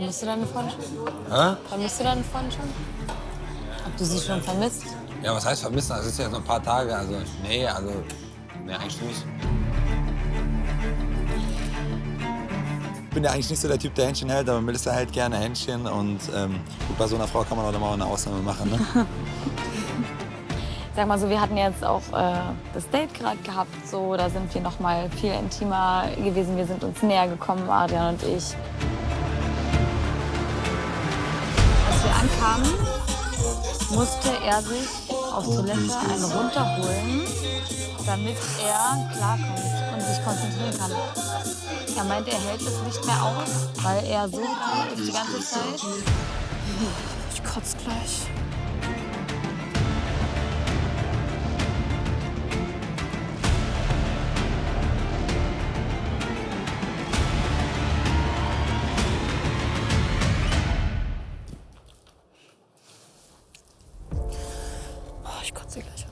Vermisst du deine Freundin schon? Hä? Vermisst du deine Freundin schon? Ob du sie schon vermisst? Ja, was heißt vermissen? Das ist ja so ein paar Tage. Nee, eigentlich nicht. Ich bin ja eigentlich nicht so der Typ, der Händchen hält, aber Melissa hält gerne Händchen. Und gut, bei so einer Frau kann man auch mal eine Ausnahme machen, ne? Sag mal so, wir hatten jetzt auch das Date gerade gehabt. So, da sind wir noch mal viel intimer gewesen. Wir sind uns näher gekommen, Adrian und ich. Als wir ankamen, musste er sich auf Toilette einen runterholen, damit er klarkommt und sich konzentrieren kann. Er meint, er hält es nicht mehr aus, weil er so geil ist die ganze Zeit. Ich kotze gleich. Oh, ich kotze gleich.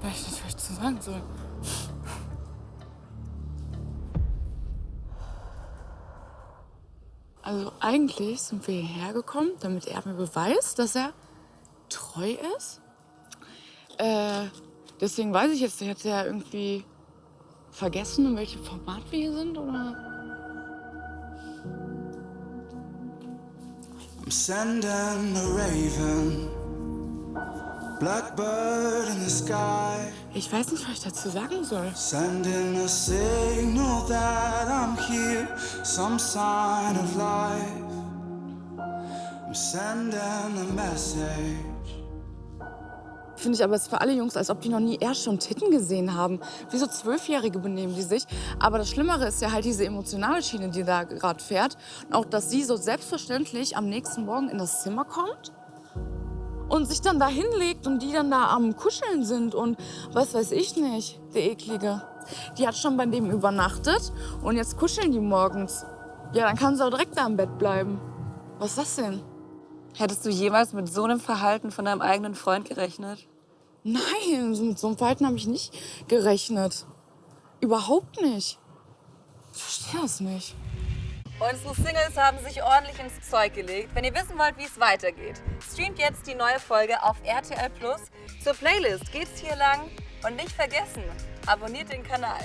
Weiß ich nicht, was ich zu sagen soll. Also eigentlich sind wir hierher gekommen, damit er mir beweist, dass er treu ist. Deswegen weiß ich jetzt, hat er irgendwie vergessen, in welchem Format wir hier sind, oder? I'm sending a raven, blackbird in the sky, Ich weiß nicht, was ich dazu sagen soll. sending a signal that I'm here, some sign of life. I'm sending a message. Finde ich aber, es ist für alle Jungs, als ob die noch nie erst schon Titten gesehen haben. Wie so 12-Jährige benehmen die sich. Aber das Schlimmere ist ja halt diese emotionale Schiene, die da gerade fährt. Und auch, dass sie so selbstverständlich am nächsten Morgen in das Zimmer kommt und sich dann da hinlegt und die dann da am Kuscheln sind und was weiß ich nicht, der Eklige. Die hat schon bei dem übernachtet und jetzt kuscheln die morgens. Ja, dann kann sie auch direkt da im Bett bleiben. Was ist das denn? Hättest du jemals mit so einem Verhalten von deinem eigenen Freund gerechnet? Nein, mit so einem Verhalten habe ich nicht gerechnet. Überhaupt nicht. Ich verstehe das nicht. Unsere Singles haben sich ordentlich ins Zeug gelegt. Wenn ihr wissen wollt, wie es weitergeht, streamt jetzt die neue Folge auf RTL+. Zur Playlist geht's hier lang. Und nicht vergessen, abonniert den Kanal.